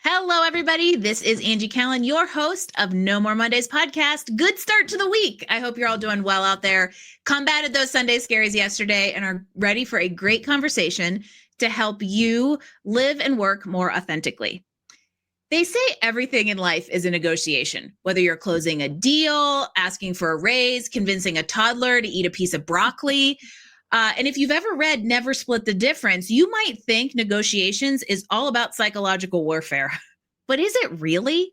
Hello, everybody. This is Angie Callen, your host of No More Mondays podcast. Good start to the week. I hope you're all doing well out there. Combated those Sunday scaries yesterday and are ready for a great conversation to help you live and work more authentically. They say everything in life is a negotiation, whether you're closing a deal, asking for a raise, convincing a toddler to eat a piece of broccoli. And if you've ever read Never Split the Difference, you might think negotiations is all about psychological warfare. But is it really?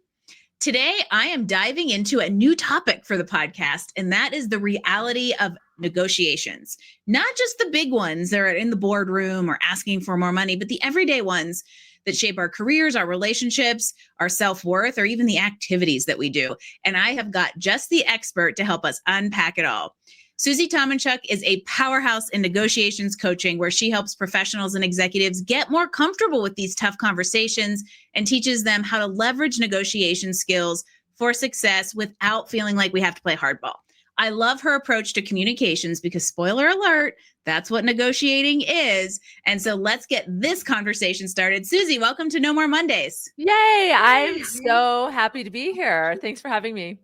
Today, I am diving into a new topic for the podcast, and that is the reality of negotiations. Not just the big ones that are in the boardroom or asking for more money, but the everyday ones that shape our careers, our relationships, our self-worth, or even the activities that we do. And I have got just the expert to help us unpack it all. Susie Tomenchok is a powerhouse in negotiations coaching, where she helps professionals and executives get more comfortable with these tough conversations and teaches them how to leverage negotiation skills for success without feeling like we have to play hardball. I love her approach to communications because, spoiler alert, that's what negotiating is. And so let's get this conversation started. Susie, welcome to No More Mondays. Yay. I'm so happy to be here. Thanks for having me.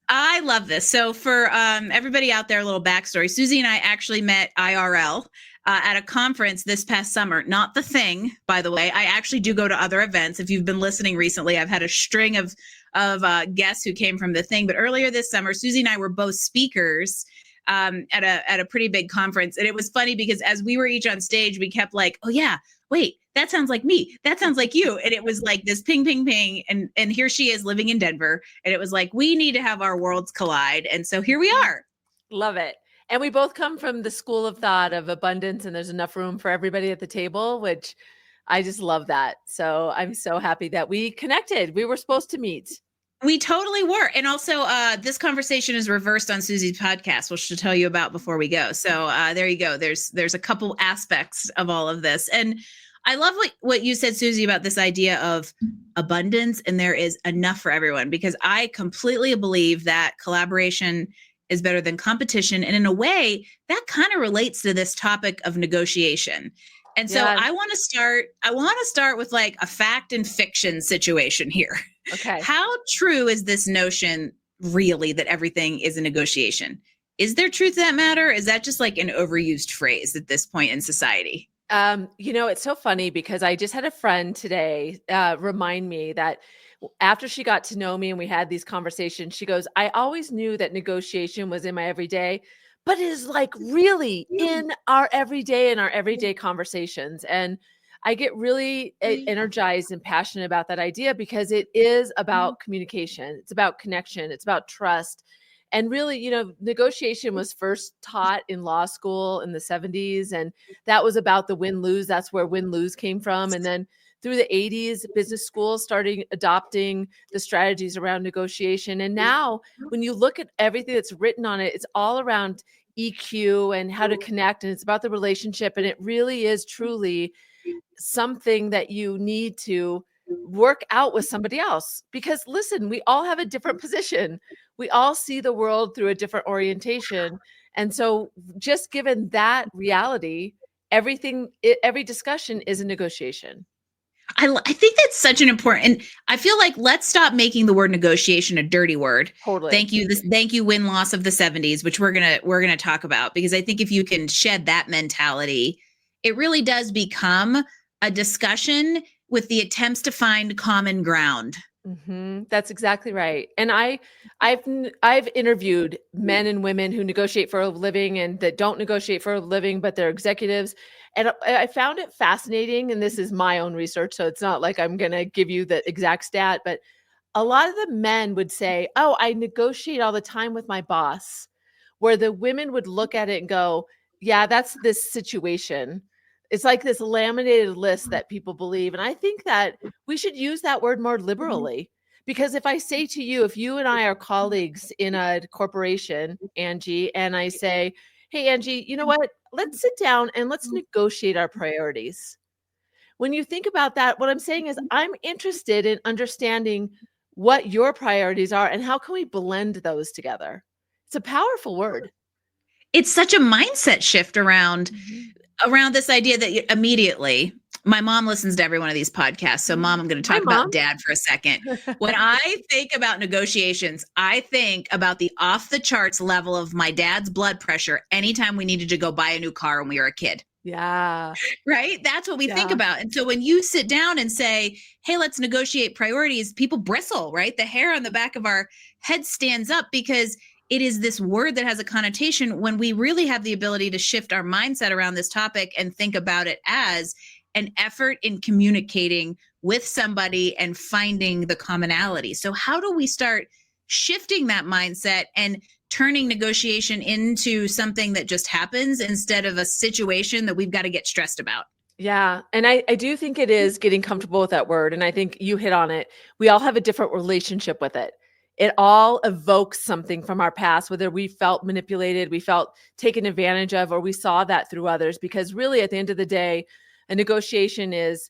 I love this. So for everybody out there, a little backstory. Susie and I actually met IRL at a conference this past summer. Not The Thing, by the way. I actually do go to other events. If you've been listening recently, I've had a string of guests who came from The Thing. But earlier this summer, Susie and I were both speakers at a pretty big conference. And it was funny because as we were each on stage, we kept like, oh yeah, wait, that sounds like me. That sounds like you. And it was like this ping, ping, ping. And here she is living in Denver. And it was like, we need to have our worlds collide. And so here we are. Love it. And we both come from the school of thought of abundance, and there's enough room for everybody at the table, which I just love that. So I'm so happy that we connected. We were supposed to meet. We totally were. And also, this conversation is reversed on Susie's podcast, which she'll tell you about before we go. So there you go. There's a couple aspects of all of this. And I love what you said, Susie, about this idea of abundance and there is enough for everyone, because I completely believe that collaboration is better than competition. And in a way, that kind of relates to this topic of negotiation. And so I want to start with like a fact and fiction situation here. Okay. How true is this notion really that everything is a negotiation? Is there truth to that matter? Is that just like an overused phrase at this point in society? It's so funny because I just had a friend today remind me that after she got to know me and we had these conversations, she goes, I always knew that negotiation was in my everyday, but it is like really in our everyday conversations. And I get really energized and passionate about that idea because it is about communication. It's about connection. It's about trust. And really, negotiation was first taught in law school in the 70s. And that was about the win-lose. That's where win-lose came from. And then through the 80s, business schools started adopting the strategies around negotiation. And now when you look at everything that's written on it, it's all around EQ and how to connect. And it's about the relationship. And it really is truly something that you need to work out with somebody else. Because listen, we all have a different position. We all see the world through a different orientation. And so just given that reality, every discussion is a negotiation. I think that's such an important, and I feel like let's stop making the word negotiation a dirty word. Totally. Thank you, win-loss of the 70s, which we're gonna talk about, because I think if you can shed that mentality, it really does become a discussion with the attempts to find common ground. Mm-hmm. That's exactly right. And I've interviewed men and women who negotiate for a living and that don't negotiate for a living, but they're executives. And I found it fascinating. And this is my own research, so it's not like I'm going to give you the exact stat, but a lot of the men would say, oh, I negotiate all the time with my boss, where the women would look at it and go, yeah, that's this situation. It's like this laminated list that people believe. And I think that we should use that word more liberally, because if I say to you, if you and I are colleagues in a corporation, Angie, and I say, hey, Angie, you know what? Let's sit down and let's negotiate our priorities. When you think about that, what I'm saying is I'm interested in understanding what your priorities are and how can we blend those together. It's a powerful word. It's such a mindset shift around this idea that immediately My mom listens to every one of these podcasts. So mom, I'm going to Hi, talk Mom. about dad for a second. When I think about negotiations, I think about the off the charts level of my dad's blood pressure anytime we needed to go buy a new car when we were a kid. Yeah. Right? That's what we think Yeah. about. And so when you sit down and say, hey, let's negotiate priorities, people bristle, right? The hair on the back of our head stands up because it is this word that has a connotation when we really have the ability to shift our mindset around this topic and think about it as an effort in communicating with somebody and finding the commonality. So how do we start shifting that mindset and turning negotiation into something that just happens instead of a situation that we've got to get stressed about? Yeah. And I do think it is getting comfortable with that word. And I think you hit on it. We all have a different relationship with it. It all evokes something from our past, whether we felt manipulated, we felt taken advantage of, or we saw that through others. Because really, at the end of the day, a negotiation is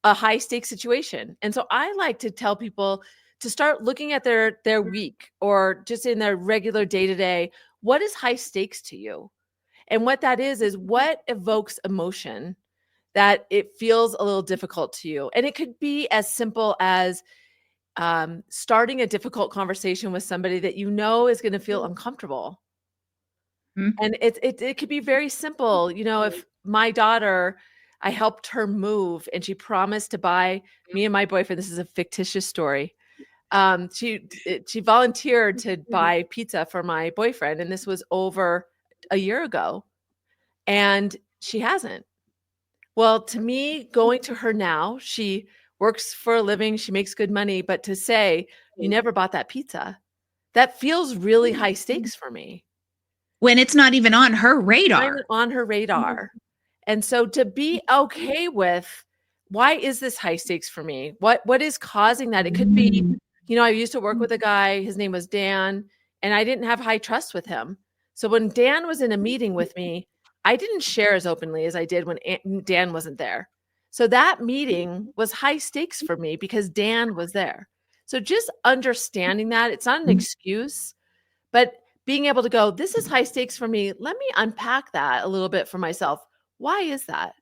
a high stakes situation. And so I like to tell people to start looking at their week or just in their regular day to day. What is high stakes to you? And what that is what evokes emotion that it feels a little difficult to you. And it could be as simple as starting a difficult conversation with somebody that you know is going to feel uncomfortable. Mm-hmm. And it could be very simple. You know, if my daughter, I helped her move and she promised to buy me and my boyfriend, this is a fictitious story. She volunteered to buy pizza for my boyfriend. And this was over a year ago. And she hasn't. Well, to me, going to her now, she works for a living, she makes good money, but to say, you never bought that pizza, that feels really high stakes for me. When it's not even on her radar. On her radar. And so to be okay with, why is this high stakes for me? What is causing that? It could be, you know, I used to work with a guy, his name was Dan, and I didn't have high trust with him. So when Dan was in a meeting with me, I didn't share as openly as I did when Dan wasn't there. So that meeting was high stakes for me because Dan was there. So just understanding that, it's not an excuse, but being able to go, this is high stakes for me. Let me unpack that a little bit for myself. Why is that?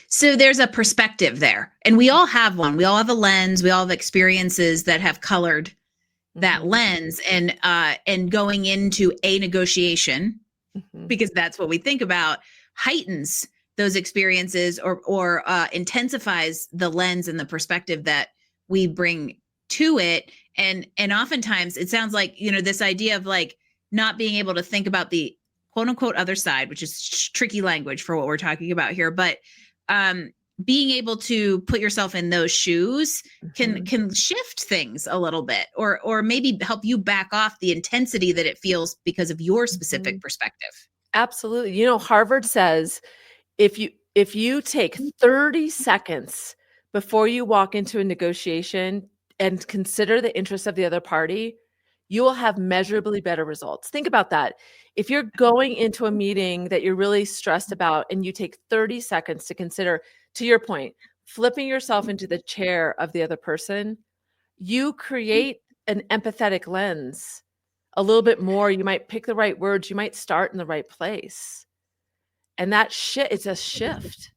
So there's a perspective there. And we all have one. We all have a lens. We all have experiences that have colored that lens and going into a negotiation, because that's what we think about, heightens those experiences or intensifies the lens and the perspective that we bring to it. And oftentimes it sounds like, you know, this idea of like not being able to think about the quote unquote other side, which is tricky language for what we're talking about here, but being able to put yourself in those shoes can shift things a little bit, or maybe help you back off the intensity that it feels because of your specific perspective. Absolutely. You know, Harvard says if you take 30 seconds before you walk into a negotiation and consider the interests of the other party, you will have measurably better results. Think about that. If you're going into a meeting that you're really stressed about and you take 30 seconds to consider, to your point, flipping yourself into the chair of the other person, you create an empathetic lens a little bit more. You might pick the right words. You might start in the right place. And that it's a shift.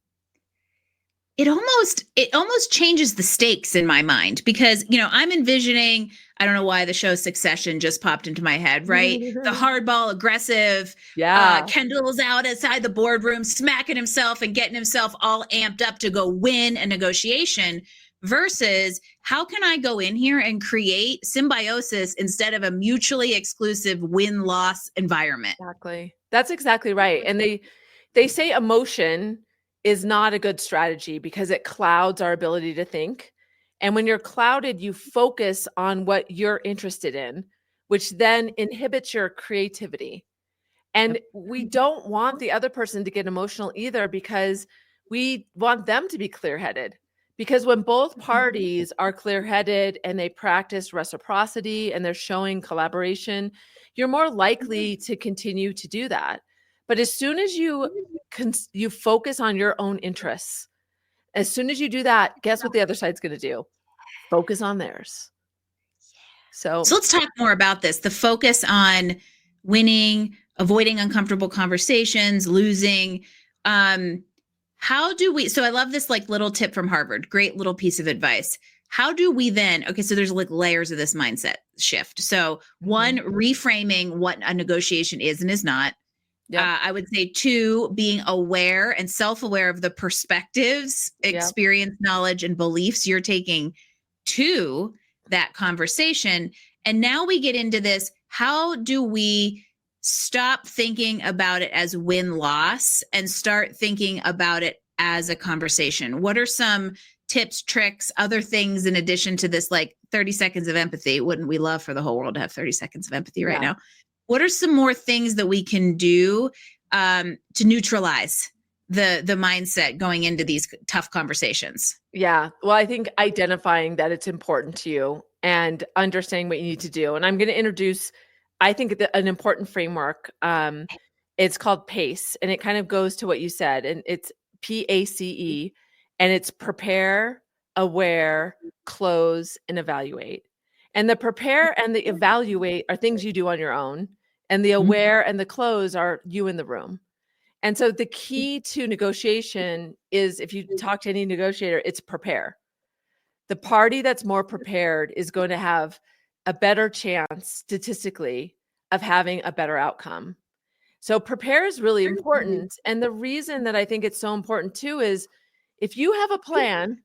It almost changes the stakes in my mind because, you know, I'm envisioning, I don't know why the show Succession just popped into my head, right? The hardball aggressive, Kendall's out outside the boardroom, smacking himself and getting himself all amped up to go win a negotiation versus how can I go in here and create symbiosis instead of a mutually exclusive win-loss environment? Exactly. That's exactly right. And they say emotion is not a good strategy because it clouds our ability to think. And when you're clouded, you focus on what you're interested in, which then inhibits your creativity. And we don't want the other person to get emotional either because we want them to be clear-headed. Because when both parties are clear-headed and they practice reciprocity and they're showing collaboration, you're more likely to continue to do that. But as soon as you focus on your own interests, as soon as you do that, guess what the other side's going to do? Focus on theirs. So let's talk more about this. The focus on winning, avoiding uncomfortable conversations, losing. How do we, so I love this like little tip from Harvard, great little piece of advice. How do we then, okay, so there's like layers of this mindset shift. So one, reframing what a negotiation is and is not. Yep. I would say two, being aware and self-aware of the perspectives, Yep. experience, knowledge, and beliefs you're taking to that conversation. And now we get into this, how do we stop thinking about it as win-loss and start thinking about it as a conversation? What are some tips, tricks, other things in addition to this, like 30 seconds of empathy? Wouldn't we love for the whole world to have 30 seconds of empathy right now? What are some more things that we can do to neutralize the mindset going into these tough conversations? Yeah. Well, I think identifying that it's important to you and understanding what you need to do. And I'm going to introduce, I think, an important framework. It's called P.A.C.E, and it kind of goes to what you said, and it's P.A.C.E, and it's prepare, aware, close, and evaluate. And the prepare and the evaluate are things you do on your own, and the aware and the close are you in the room. And so the key to negotiation is, if you talk to any negotiator, it's prepare. The party that's more prepared is going to have a better chance statistically of having a better outcome. So prepare is really important. And the reason that I think it's so important too is if you have a plan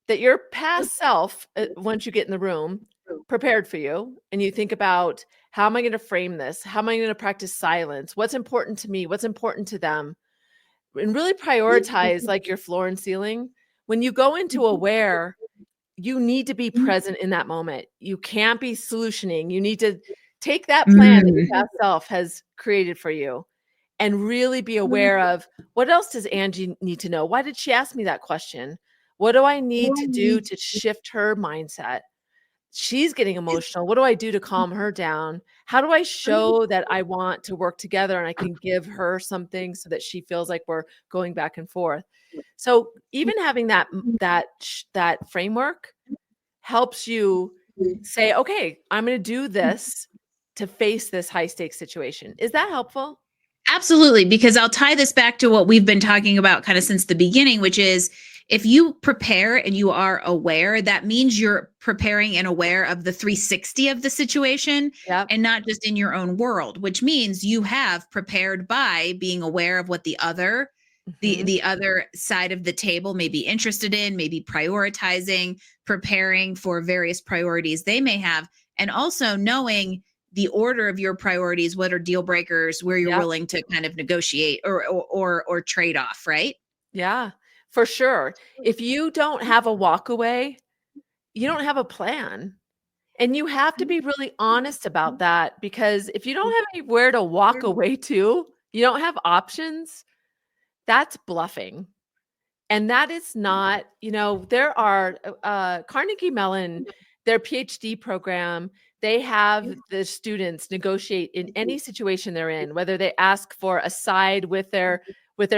that your past self, once you get in the room, prepared for you, and you think about, how am I going to frame this? How am I going to practice silence? What's important to me? What's important to them? And really prioritize like your floor and ceiling. When you go into aware, you need to be present in that moment. You can't be solutioning. You need to take that plan that your past self has created for you and really be aware of, what else does Angie need to know? Why did she ask me that question? What do I need to do to shift her mindset? She's getting emotional. What do I do to calm her down? How do I show that I want to work together and I can give her something so that she feels like we're going back and forth? So even having that framework helps you say, okay, I'm going to do this to face this high stakes situation. Is that helpful? Absolutely, because I'll tie this back to what we've been talking about kind of since the beginning, which is, if you prepare and you are aware, that means you're preparing and aware of the 360 of the situation, Yep. and not just in your own world, which means you have prepared by being aware of what the other the other side of the table may be interested in, maybe prioritizing, preparing for various priorities they may have, and also knowing the order of your priorities, what are deal breakers, where you're willing to kind of negotiate or trade off, right? Yeah, for sure. If you don't have a walk away, you don't have a plan. And you have to be really honest about that, because if you don't have anywhere to walk away to, you don't have options, that's bluffing. And that is not, there are Carnegie Mellon, their PhD program, they have the students negotiate in any situation they're in, whether they ask for a side with their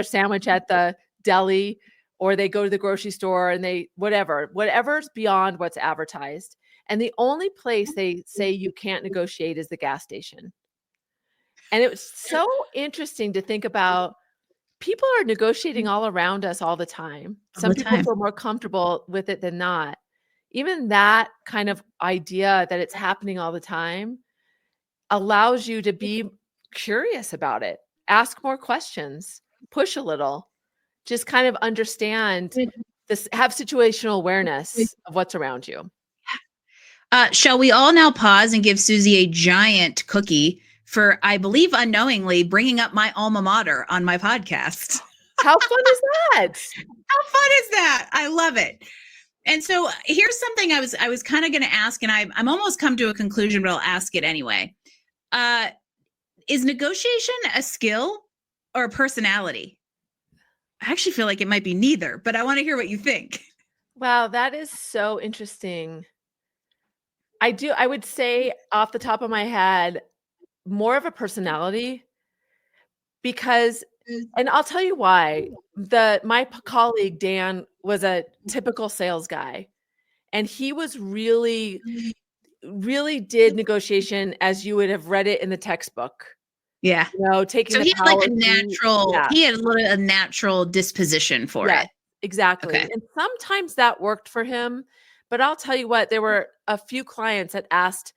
sandwich at the deli, or they go to the grocery store and they whatever's beyond what's advertised. And the only place they say you can't negotiate is the gas station. And it was so interesting to think about. People are negotiating all around us all the time. Some people feel more comfortable with it than not. Even that kind of idea that it's happening all the time allows you to be curious about it, ask more questions, push a little, just kind of understand this, have situational awareness of what's around you. Shall we all now pause and give Susie a giant cookie for, I believe, unknowingly bringing up my alma mater on my podcast? How fun is that? How fun is that? I love it. And so here's something I was kind of going to ask, and I'm almost come to a conclusion, but I'll ask it anyway. Is negotiation a skill or a personality? I actually feel like it might be neither, but I want to hear what you think. Wow, that is so interesting. I would say off the top of my head, more of a personality, because, and I'll tell you why. My colleague Dan was a typical sales guy, and he was really did negotiation as you would have read it in the textbook. Yeah. Taking So the he had like power a seat. natural, Yeah. he had a natural disposition for Yes, it. exactly. Okay. And sometimes that worked for him, but I'll tell you what, there were a few clients that asked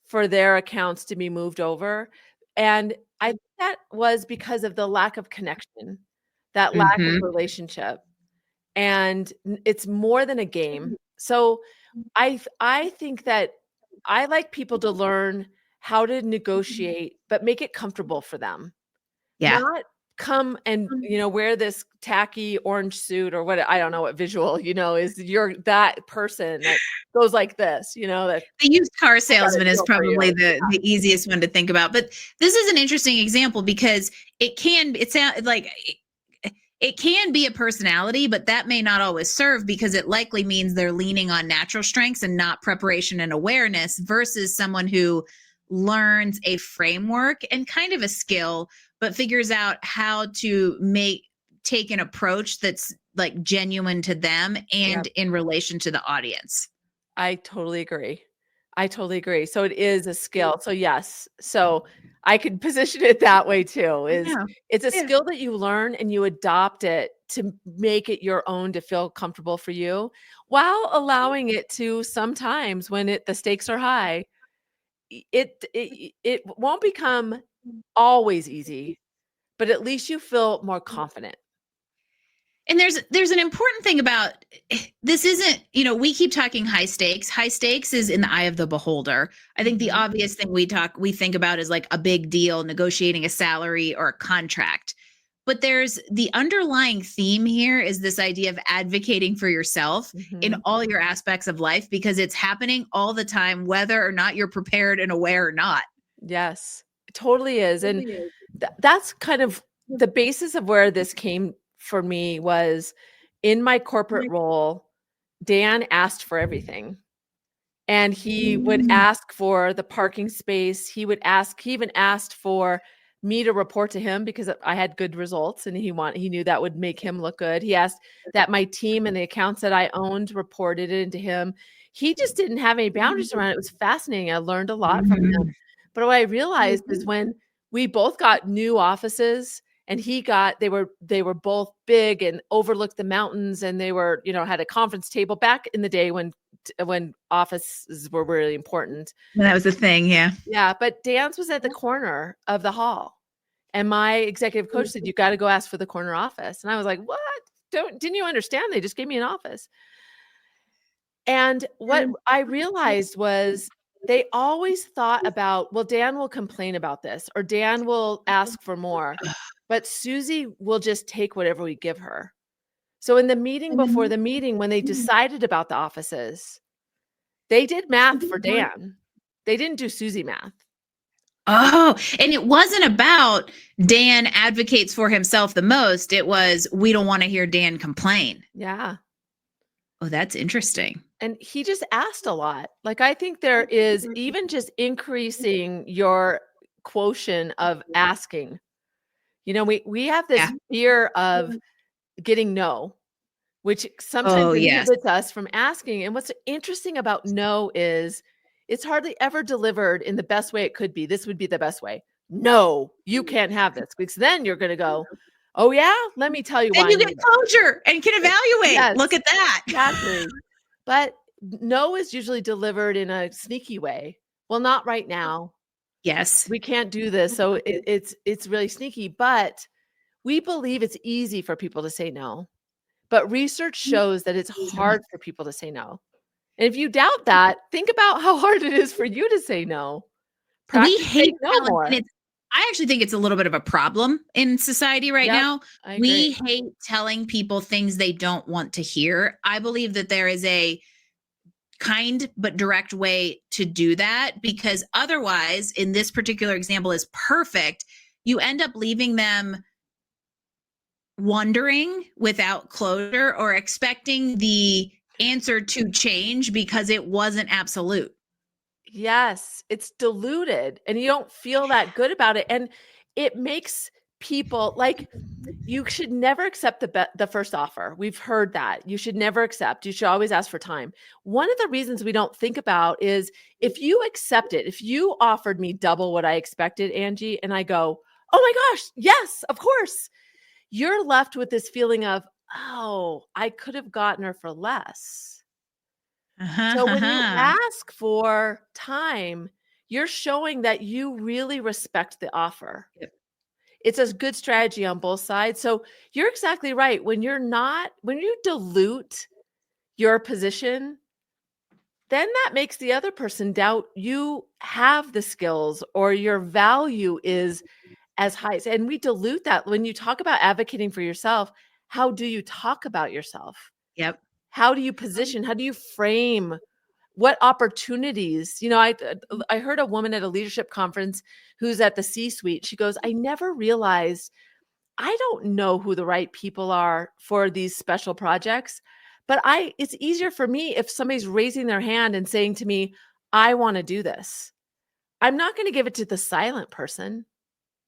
for their accounts to be moved over. And I think that was because of the lack of connection, that lack of Mm-hmm. relationship. And it's more than a game. So I think that I like people to learn how to negotiate, but make it comfortable for them. Yeah. Not come and, wear this tacky orange suit or what, I don't know what visual, is you're that person that goes like this, that The used car I got a salesman is deal for probably you. the easiest one to think about. But this is an interesting example because it sounds like it can be a personality, but that may not always serve because it likely means they're leaning on natural strengths and not preparation and awareness versus someone who learns a framework and kind of a skill, but figures out how to take an approach that's like genuine to them and Yep. in relation to the audience. I totally agree. I totally agree. So it is a skill. So yes. So I could position it that way too, is Yeah. it's a Yeah. skill that you learn and you adopt it to make it your own, to feel comfortable for you, while allowing it to sometimes when the stakes are high, it won't become always easy, but at least you feel more confident. And there's an important thing about this isn't, we keep talking high stakes. High stakes is in the eye of the beholder. I think the Mhm. obvious thing we think about is like a big deal, negotiating a salary or a contract. But there's the underlying theme here is this idea of advocating for yourself in Mhm. all your aspects of life because it's happening all the time, whether or not you're prepared and aware or not. Yes, it totally is. And that's kind of the basis of where this came for me. Was in my corporate role, Dan asked for everything. And he would Mm. ask for the parking space. He even asked for me to report to him because I had good results and he knew that would make him look good. He asked that my team and the accounts that I owned reported it into him. He just didn't have any boundaries around it. It was fascinating. I learned a lot from him. Mhm. But what I realized is when we both got new offices and they were both big and overlooked the mountains, and they were, had a conference table back in the day when offices were really important. That was the thing, yeah. Yeah, but Dan's was at the corner of the hall. And my executive coach said, "You got to go ask for the corner office." And I was like, "What? Didn't you understand? They just gave me an office." And what I realized was they always thought about, well, Dan will complain about this or Dan will ask for more, but Susie will just take whatever we give her. So in the meeting before the meeting, when they decided about the offices, they did math for Dan. They didn't do Susie math. Oh, and it wasn't about Dan advocates for himself the most. It was, we don't want to hear Dan complain. Yeah. Oh, that's interesting. And he just asked a lot. Like, I think there is even just increasing your quotient of asking. We have this Yeah. fear of getting no, which sometimes Oh, yes. inhibits us from asking. And what's interesting about no is it's hardly ever delivered in the best way it could be. This would be the best way. No, you can't have this, because then you're going to go, "Oh yeah, let me tell you Then why I you get need it." closure and can evaluate. Yes, Look at that. exactly. But no is usually delivered in a sneaky way. "Well, not right now. Yes. We can't do this." So it's really sneaky, but we believe it's easy for people to say no. But research shows that it's hard for people to say no. And if you doubt that, think about how hard it is for you to say no. We Practice hate saying no telling, and more. I actually think it's a little bit of a problem in society right Yep, now. I agree. We hate telling people things they don't want to hear. I believe that there is a kind but direct way to do that because otherwise, in this particular example is perfect, you end up leaving them wondering without closure or expecting the answer to change because it wasn't absolute. Yes, it's diluted and you don't feel that good about it. And it makes people like, you should never accept the first offer. We've heard that. You should never accept. You should always ask for time. One of the reasons we don't think about is if you accept it, if you offered me double what I expected, Angie, and I go, Oh my gosh, yes, of course. You're left with this feeling of, oh, I could have gotten her for less. Uh-huh, So when you uh-huh. ask for time, you're showing that you really respect the offer. Yep. It's a good strategy on both sides. So you're exactly right. When you dilute your position, then that makes the other person doubt you have the skills or your value is as high. And we dilute that. When you talk about advocating for yourself, how do you talk about yourself? Yep. How do you position? How do you frame what opportunities? I heard a woman at a leadership conference who's at the C-suite. She goes, I never realized I don't know who the right people are for these special projects, but it's easier for me if somebody's raising their hand and saying to me, I want to do this. I'm not going to give it to the silent person.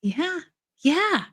Yeah. Yeah.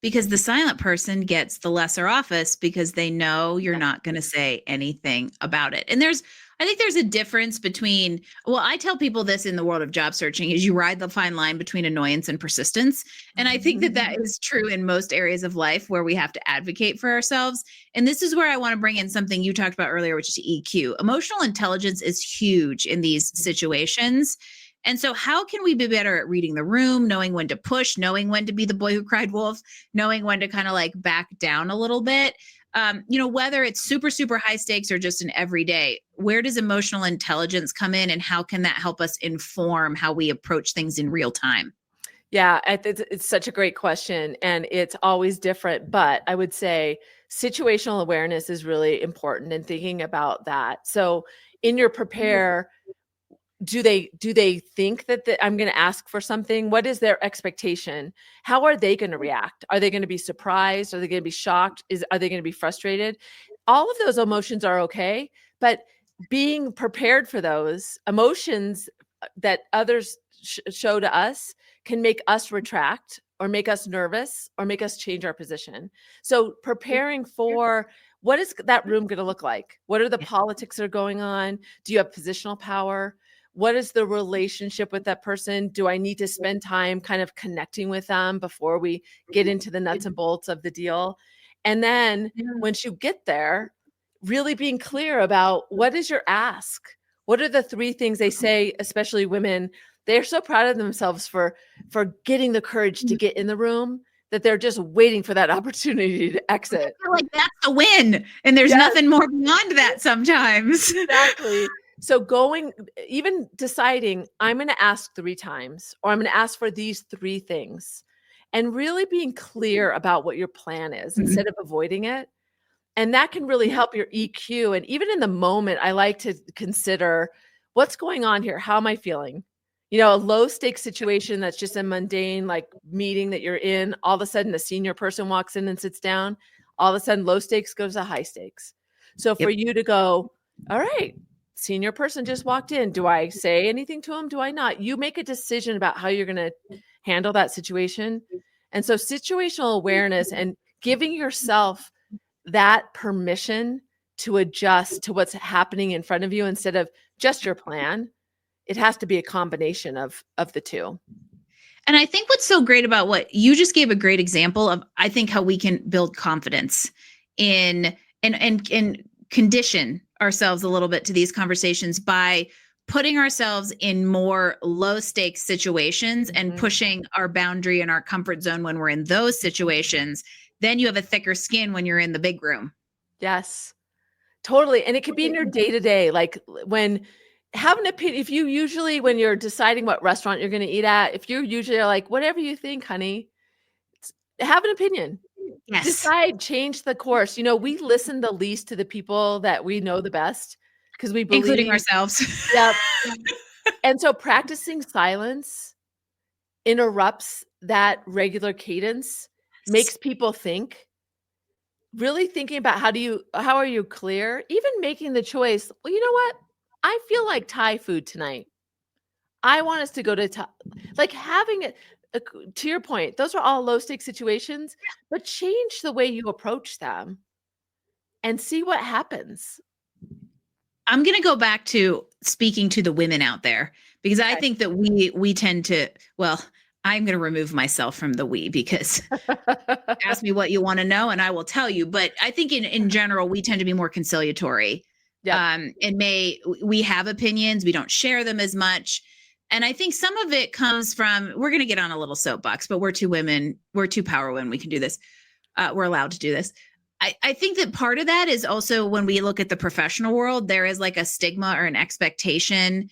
Because the silent person gets the lesser office because they know you're Yeah. not going to say anything about it. And I think there's a difference between, well, I tell people this in the world of job searching is you ride the fine line between annoyance and persistence. And I think that is true in most areas of life where we have to advocate for ourselves. And this is where I want to bring in something you talked about earlier, which is EQ. Emotional intelligence is huge in these situations. And so, how can we be better at reading the room, knowing when to push, knowing when to be the boy who cried wolf, knowing when to kind of like back down a little bit? Whether it's super, super high stakes or just an everyday, where does emotional intelligence come in and how can that help us inform how we approach things in real time? Yeah, it's such a great question and it's always different, but I would say situational awareness is really important in thinking about that. So in your prepare, do they think that I'm going to ask for something? What is their expectation? How are they going to react? Are they going to be surprised? Are they going to be shocked? Are they going to be frustrated? All of those emotions are okay, but being prepared for those emotions that others show to us can make us retract or make us nervous or make us change our position. So preparing for what is that room going to look like? What are the politics that are going on? Do you have positional power? What is the relationship with that person? Do I need to spend time kind of connecting with them before we get into the nuts and bolts of the deal? And then once you get there, really being clear about what is your ask? What are the three things they say, especially women, they're so proud of themselves for getting the courage to get in the room that they're just waiting for that opportunity to exit. I feel like that's a win. And there's nothing more beyond that sometimes. Exactly. So even deciding, I'm going to ask 3 times, or I'm going to ask for these 3 things, and really being clear about what your plan is instead of avoiding it. And that can really help your EQ. And even in the moment, I like to consider what's going on here. How am I feeling? A low stakes situation that's just a mundane like meeting that you're in. All of a sudden, a senior person walks in and sits down. All of a sudden, low stakes goes to high stakes. So for you to go, all right, senior person just walked in. Do I say anything to him? Do I not? You make a decision about how you're going to handle that situation. And so situational awareness and giving yourself that permission to adjust to what's happening in front of you instead of just your plan. It has to be a combination of the two. And I think what's so great about what you just gave a great example of, I think how we can build confidence in and condition ourselves a little bit to these conversations by putting ourselves in more low stakes situations and pushing our boundary and our comfort zone when we're in those situations. Then you have a thicker skin when you're in the big room. Yes, totally. And it could be in your day to day, like when have an opinion. If you usually, when you're deciding what restaurant you're going to eat at, if you usually are like, whatever you think, honey, have an opinion. Yes. Decide, change the course. We listen the least to the people that we know the best because we believe, including ourselves. Yep. And so practicing silence interrupts that regular cadence, makes people think. Really thinking about how are you clear? Even making the choice, well, you know what? I feel like Thai food tonight. I want us to go to Thai. Like having it, to your point, those are all low stakes situations, but change the way you approach them and see what happens. I'm going to go back to speaking to the women out there because I think that we tend to, well, I'm going to remove myself from the we, because ask me what you want to know and I will tell you. But I think in general, we tend to be more conciliatory. Yep. And we have opinions, we don't share them as much. And I think some of it comes from, we're going to get on a little soapbox, but we're two women, we're two power women, we can do this. We're allowed to do this. I think that part of that is also when we look at the professional world, there is like a stigma or an expectation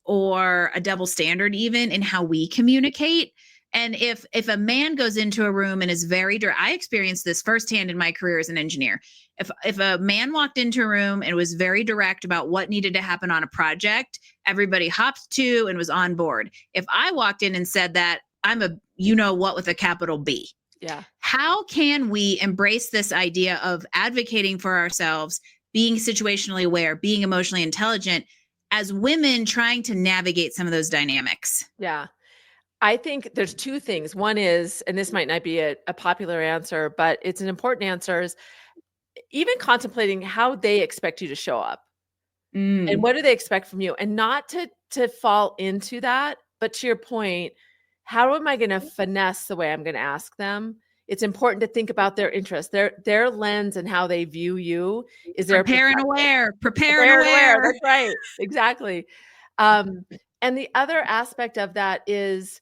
or a double standard even in how we communicate. And if a man goes into a room and is very direct, I experienced this firsthand in my career as an engineer. If a man walked into a room and was very direct about what needed to happen on a project, everybody hopped to and was on board. If I walked in and said that, I'm a you know what with a capital B. Yeah. How can we embrace this idea of advocating for ourselves, being situationally aware, being emotionally intelligent as women trying to navigate some of those dynamics? Yeah. I think there's two things. One is, and this might not be a popular answer, but it's an important answer, is even contemplating how they expect you to show up and what do they expect from you, and not to fall into that. But to your point, how am I going to finesse the way I'm going to ask them? It's important to think about their interests, their lens, and how they view you. Is there prepare and aware? That's right. Exactly. And the other aspect of that is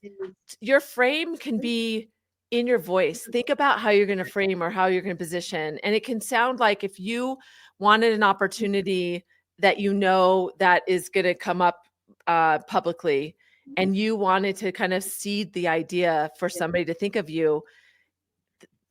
your frame can be in your voice. Think about how you're going to frame or how you're going to position. And it can sound like if you wanted an opportunity that you know that is going to come up publicly, and you wanted to kind of seed the idea for somebody to think of you,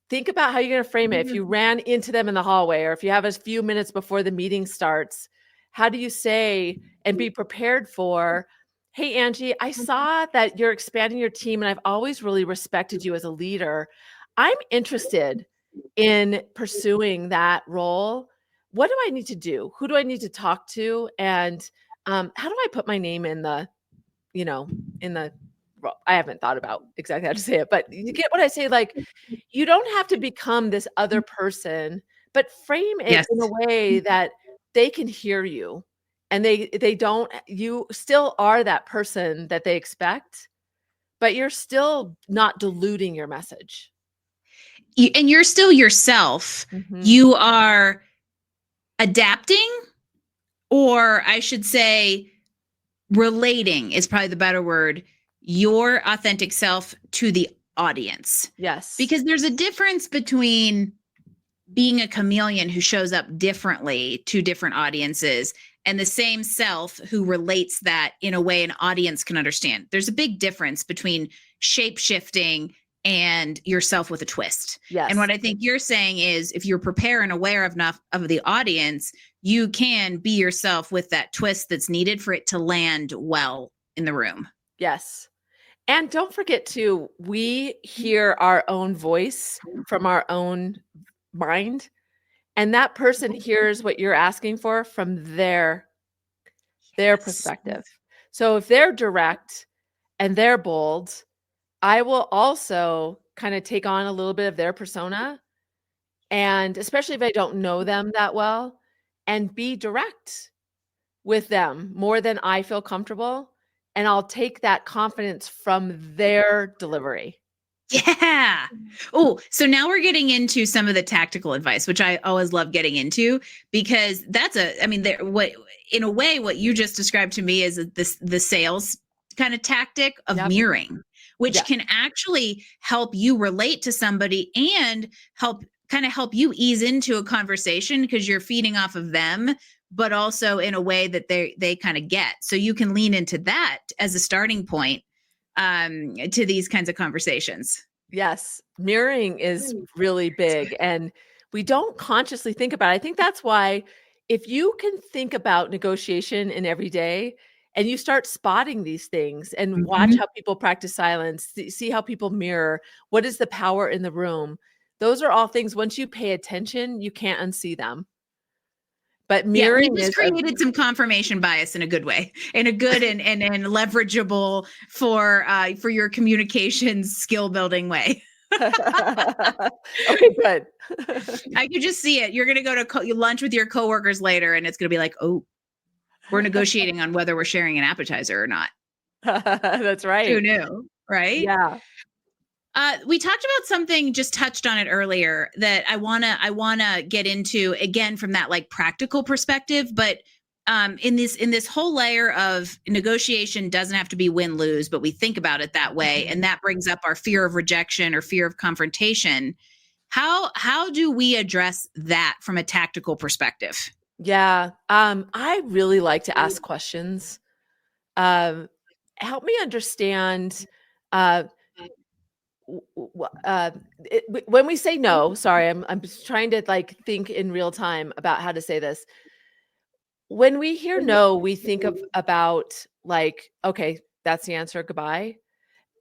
think about how you're going to frame it. If you ran into them in the hallway, or if you have a few minutes before the meeting starts, how do you say and be prepared for, hey, Angie, I saw that you're expanding your team and I've always really respected you as a leader. I'm interested in pursuing that role. What do I need to do? Who do I need to talk to? And how do I put my name in the, I haven't thought about exactly how to say it, but you get what I say? Like, you don't have to become this other person, but frame it in a way that they can hear you, and you still are that person that they expect, but you're still not diluting your message. And you're still yourself. Mm-hmm. You are adapting, or I should say relating is probably the better word, your authentic self to the audience. Yes. Because there's a difference between being a chameleon who shows up differently to different audiences and the same self who relates that in a way an audience can understand. There's a big difference between shape-shifting and yourself with a twist. Yes. And what I think you're saying is if you're prepared and aware enough of the audience, you can be yourself with that twist that's needed for it to land well in the room. Yes. And don't forget to, we hear our own voice from our own mind, and that person hears what you're asking for from their perspective. So if they're direct and they're bold, I will also kind of take on a little bit of their persona, and especially if I don't know them that well, and be direct with them more than I feel comfortable. And I'll take that confidence from their delivery. Yeah. Oh, so now we're getting into some of the tactical advice, which I always love getting into, because that's in a way, what you just described to me is the sales kind of tactic of mirroring, which can actually help you relate to somebody and help you ease into a conversation because you're feeding off of them, but also in a way that they kind of get. So you can lean into that as a starting point to these kinds of conversations. Yes. Mirroring is really big, and we don't consciously think about it. I think that's why if you can think about negotiation in every day and you start spotting these things and watch how people practice silence, see how people mirror, what is the power in the room? Those are all things, once you pay attention, you can't unsee them. But mirroring we just created some confirmation bias in a good way, in a good and leverageable for your communications skill building way. Okay, good. I could just see it. You're going to go to lunch with your coworkers later, and it's going to be like, oh, we're negotiating on whether we're sharing an appetizer or not. That's right. Who knew? right? Yeah. We talked about something, just touched on it earlier, that I wanna get into again from that like practical perspective. But in this whole layer of negotiation doesn't have to be win lose, but we think about it that way, and that brings up our fear of rejection or fear of confrontation. How do we address that from a tactical perspective? Yeah. I really like to ask questions. Um, Help me understand uh, when we say no. Sorry, I'm just trying to like think in real time about how to say this. When we hear no, we think of about like, okay, that's the answer, goodbye.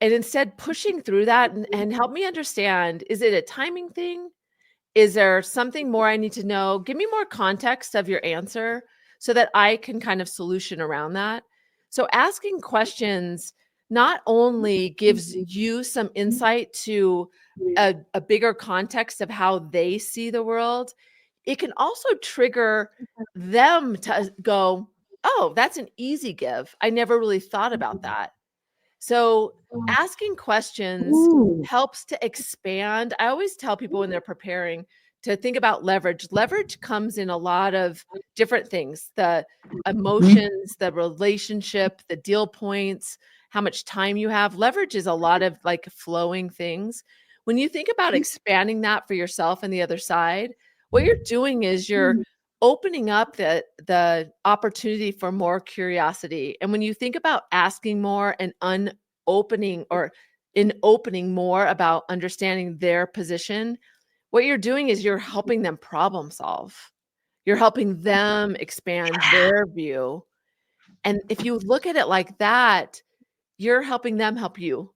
And instead pushing through that and help me understand, is it a timing thing? Is there something more I need to know? Give me more context of your answer so that I can kind of solution around that. So asking questions not only gives you some insight to a bigger context of how they see the world, it can also trigger them to go, oh, that's an easy give. I never really thought about that. So asking questions Ooh. helps to expand. I always tell people when they're preparing to think about leverage. Leverage comes in a lot of different things: the emotions, the relationship, the deal points, how much time you have. Leverage is a lot of like flowing things. When you think about expanding that for yourself and the other side, what you're doing is you're opening up the opportunity for more curiosity. And when you think about asking more and unopening or in opening more about understanding their position, what you're doing is you're helping them problem solve. You're helping them expand their view. And if you look at it like that, you're helping them help you.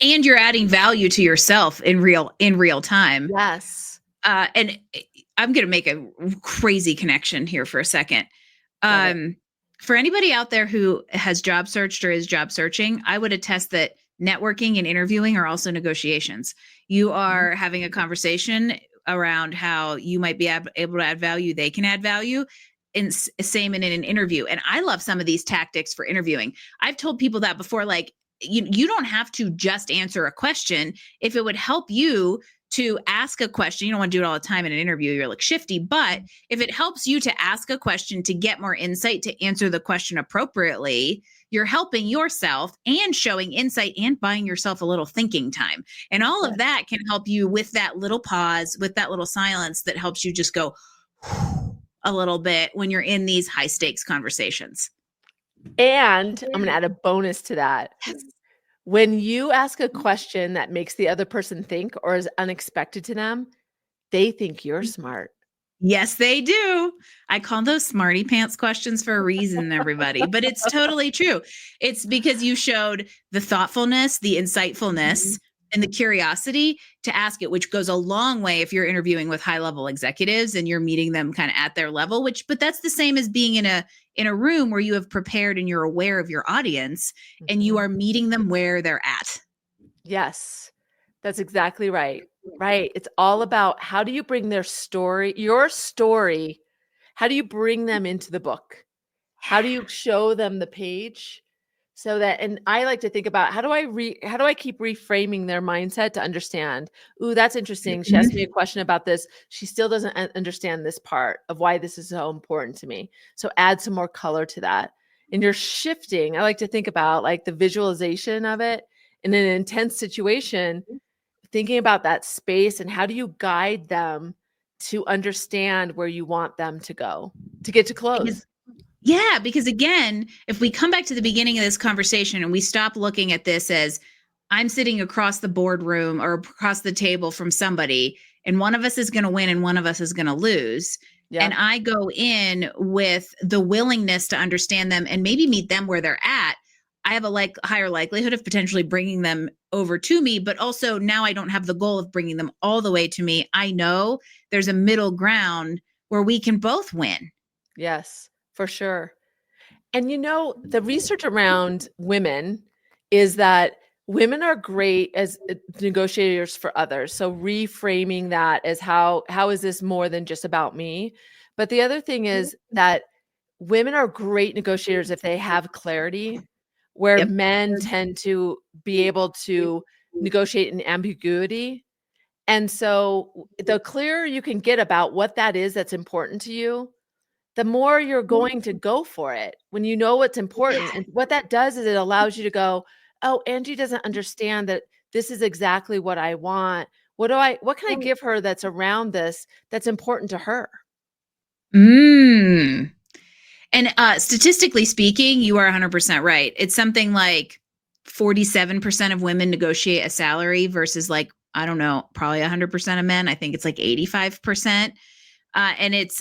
And you're adding value to yourself in real time. Yes. And I'm going to make a crazy connection here for a second. Love it. Um, for anybody out there who has job searched or is job searching, I would attest that networking and interviewing are also negotiations. You are having a conversation around how you might be able to add value, they can add value. And same in an interview. And I love some of these tactics for interviewing. I've told people that before, like, you don't have to just answer a question. If it would help you to ask a question, you don't want to do it all the time in an interview, you're like shifty, but if it helps you to ask a question to get more insight to answer the question appropriately, you're helping yourself and showing insight and buying yourself a little thinking time. And all of that can help you with that little pause, with that little silence that helps you just go a little bit when you're in these high stakes conversations. And I'm going to add a bonus to that. When you ask a question that makes the other person think or is unexpected to them, they think you're smart. Yes, they do. I call those smarty pants questions for a reason, everybody. But it's totally true. It's because you showed the thoughtfulness, the insightfulness, and the curiosity to ask it, which goes a long way if you're interviewing with high-level executives and you're meeting them kind of at their level, but that's the same as being in a room where you have prepared and you're aware of your audience and you are meeting them where they're at. Yes, that's exactly right. Right. It's all about how do you bring their story, your story, how do you bring them into the book? How do you show them the page so that, and I like to think about how do I keep reframing their mindset to understand, ooh, that's interesting. She asked me a question about this. She still doesn't understand this part of why this is so important to me. So add some more color to that. And you're shifting. I like to think about like the visualization of it in an intense situation, thinking about that space and how do you guide them to understand where you want them to go to get to Because close. Yeah, because again, if we come back to the beginning of this conversation and we stop looking at this as I'm sitting across the boardroom or across the table from somebody, and one of us is going to win and one of us is going to lose. And Yep. I go in with the willingness to understand them and maybe meet them where they're at. I have a higher likelihood of potentially bringing them over to me, but also now I don't have the goal of bringing them all the way to me. I know there's a middle ground where we can both win. Yes, for sure. And you know, the research around women is that women are great as negotiators for others. So reframing that as how is this more than just about me? But the other thing is that women are great negotiators if they have clarity. where Yep. men tend to be able to negotiate in ambiguity. And so the clearer you can get about what that is that's important to you, the more you're going to go for it when you know what's important. And what that does is it allows you to go, oh, Angie doesn't understand that this is exactly what I want. What can I give her that's around this that's important to her? And statistically speaking, you are 100% right. It's something like 47% of women negotiate a salary versus like, I don't know, probably 100% of men. I think it's like 85%. And it's,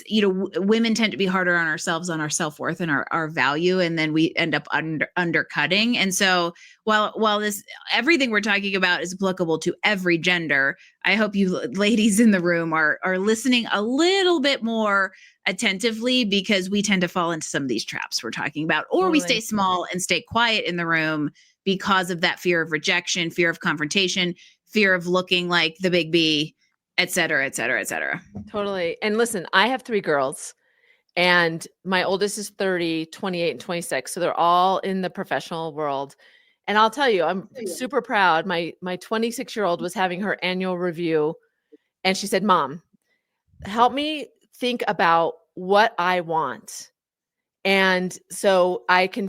women tend to be harder on ourselves, on our self-worth and our value. And then we end up undercutting. And so while this, everything we're talking about is applicable to every gender, I hope you ladies in the room are listening a little bit more attentively, because we tend to fall into some of these traps we're talking about, or we stay small and stay quiet in the room because of that fear of rejection, fear of confrontation, fear of looking like the big B, et cetera, et cetera, et cetera. Totally. And listen, I have 3 girls, and my oldest is 30, 28, and 26. So they're all in the professional world. And I'll tell you, I'm super proud. My 26-year-old was having her annual review, and she said, Mom, help me think about what I want. And so I can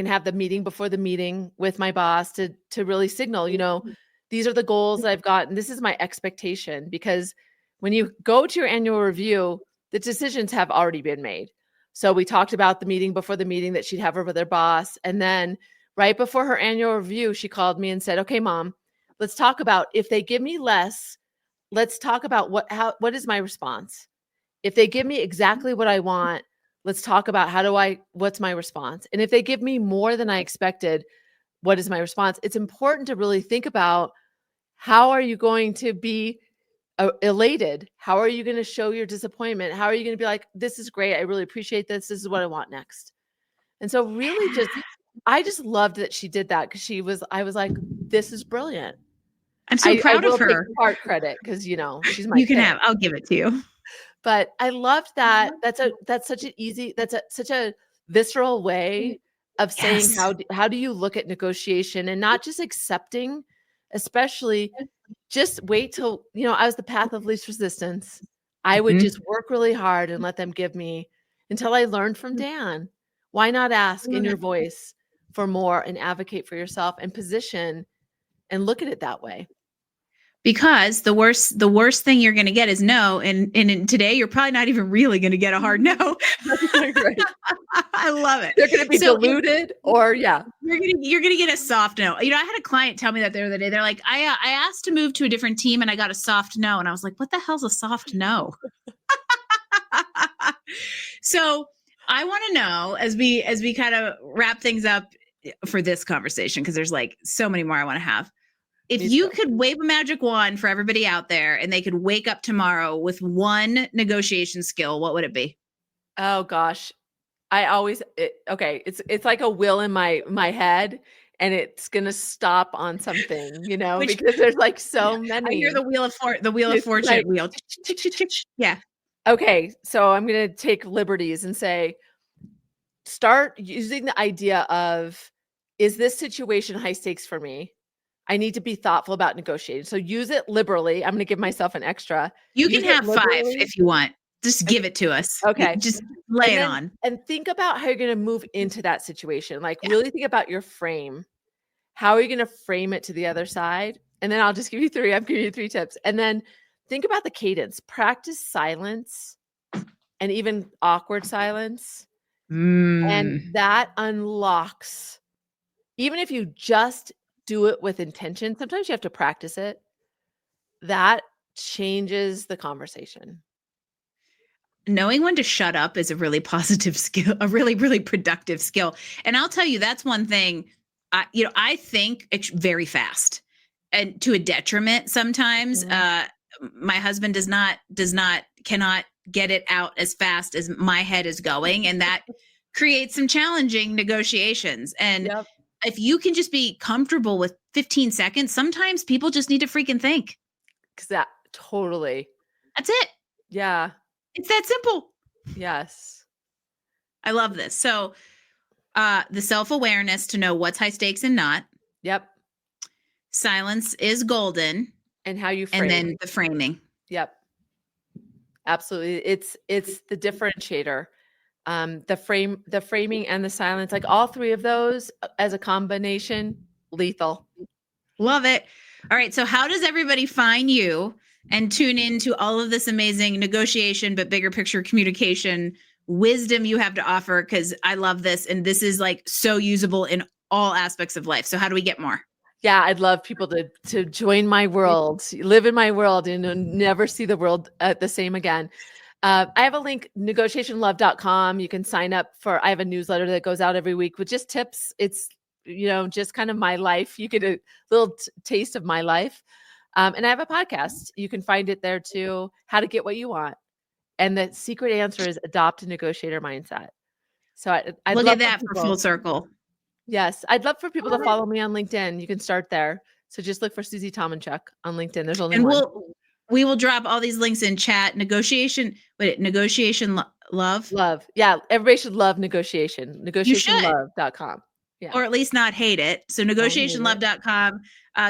have the meeting before the meeting with my boss to really signal, these are the goals that I've got, and this is my expectation. Because when you go to your annual review, the decisions have already been made. So we talked about the meeting before the meeting that she'd have her with her boss. And then right before her annual review, she called me and said, okay, Mom, let's talk about, if they give me less, let's talk about what is my response? If they give me exactly what I want, let's talk about what's my response? And if they give me more than I expected, what is my response? It's important to really think about, how are you going to be elated? How are you going to show your disappointment? How are you going to be like, this is great. I really appreciate this. This is what I want next. And so really I just loved that she did that, because I was like, this is brilliant. I'm so proud I will of her. take part credit because, she's my You can kid. I'll give it to you. But I loved that. That's such an easy, such a visceral way of saying, Yes. how do you look at negotiation, and not just accepting, especially just wait till, I was the path of least resistance. I would just work really hard and let them give me, until I learned from Dan. Why not ask in your voice for more and advocate for yourself and position and look at it that way? Because the worst thing you're going to get is no. And today you're probably not even really going to get a hard no. Right. I love it. They're going to be diluted, or you're going to get a soft no. I had a client tell me that the other day. They're like, I asked to move to a different team and I got a soft no. And I was like, what the hell's a soft no? So I want to know, as we kind of wrap things up for this conversation, because there's like so many more I want to have. If you could wave a magic wand for everybody out there and they could wake up tomorrow with one negotiation skill, what would it be? Oh gosh. It's like a wheel in my head, and it's going to stop on something, because there's like so many. I hear the wheel of fortune like, wheel. Yeah. Okay. So I'm going to take liberties and say, start using the idea of, is this situation high stakes for me? I need to be thoughtful about negotiating. So use it liberally. I'm going to give myself an extra. You can have 5 if you want. Just give it to us. Okay. Just lay it on. And think about how you're going to move into that situation. Like really think about your frame. How are you going to frame it to the other side? And then I'll just give you 3. I'm giving you 3 tips. And then think about the cadence. Practice silence and even awkward silence. And that unlocks, even if you just do it with intention, sometimes you have to practice it. That changes the conversation. Knowing when to shut up is a really positive skill, a really, really productive skill. And I'll tell you, that's one thing, I think it's very fast, and to a detriment sometimes. My husband cannot get it out as fast as my head is going. And that creates some challenging negotiations. And if you can just be comfortable with 15 seconds, sometimes people just need to freaking think. Totally. That's it. Yeah. It's that simple. Yes. I love this. So The self-awareness to know what's high stakes and not. Yep. Silence is golden. And how you frame. And then the framing. Yep. Absolutely. It's the differentiator. The framing and the silence, like all three of those as a combination, lethal. Love it. All right. So how does everybody find you and tune into all of this amazing negotiation, but bigger picture communication wisdom you have to offer? Because I love this. And this is like so usable in all aspects of life. So how do we get more? Yeah, I'd love people to join my world, live in my world, and never see the world the same again. I have a link, negotiationlove.com. You can sign up I have a newsletter that goes out every week with just tips. It's, just kind of my life. You get a little taste of my life. And I have a podcast. You can find it there too, How to Get What You Want. And the secret answer is adopt a negotiator mindset. So I'd look love at that for full circle. Yes. I'd love for people to follow me on LinkedIn. You can start there. So just look for Susie Tomenchok on LinkedIn. There's only one. We will drop all these links in chat. Negotiation love. Love. Yeah. Everybody should love negotiation. Negotiationlove.com. Yeah. Or at least not hate it. So negotiationlove.com.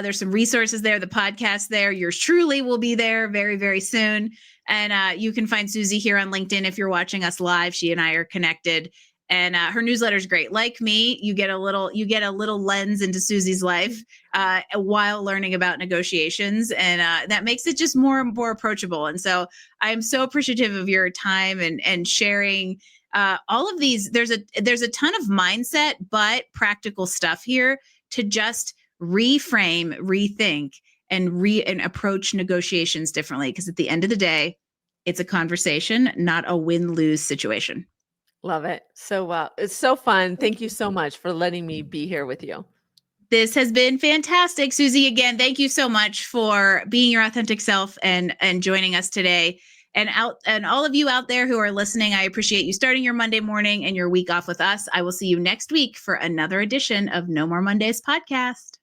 There's some resources there, the podcast there. Yours truly will be there very, very soon. And you can find Susie here on LinkedIn if you're watching us live. She and I are connected. And her newsletter is great. Like me, you get a little lens into Susie's life while learning about negotiations, and that makes it just more and more approachable. And so I am so appreciative of your time and sharing all of these. There's a ton of mindset, but practical stuff here to just reframe, rethink, and approach negotiations differently. Because at the end of the day, it's a conversation, not a win-lose situation. Love it. So it's so fun. Thank you so much for letting me be here with you. This has been fantastic. Susie, again, thank you so much for being your authentic self and joining us today. And all of you out there who are listening, I appreciate you starting your Monday morning and your week off with us. I will see you next week for another edition of No More Mondays podcast.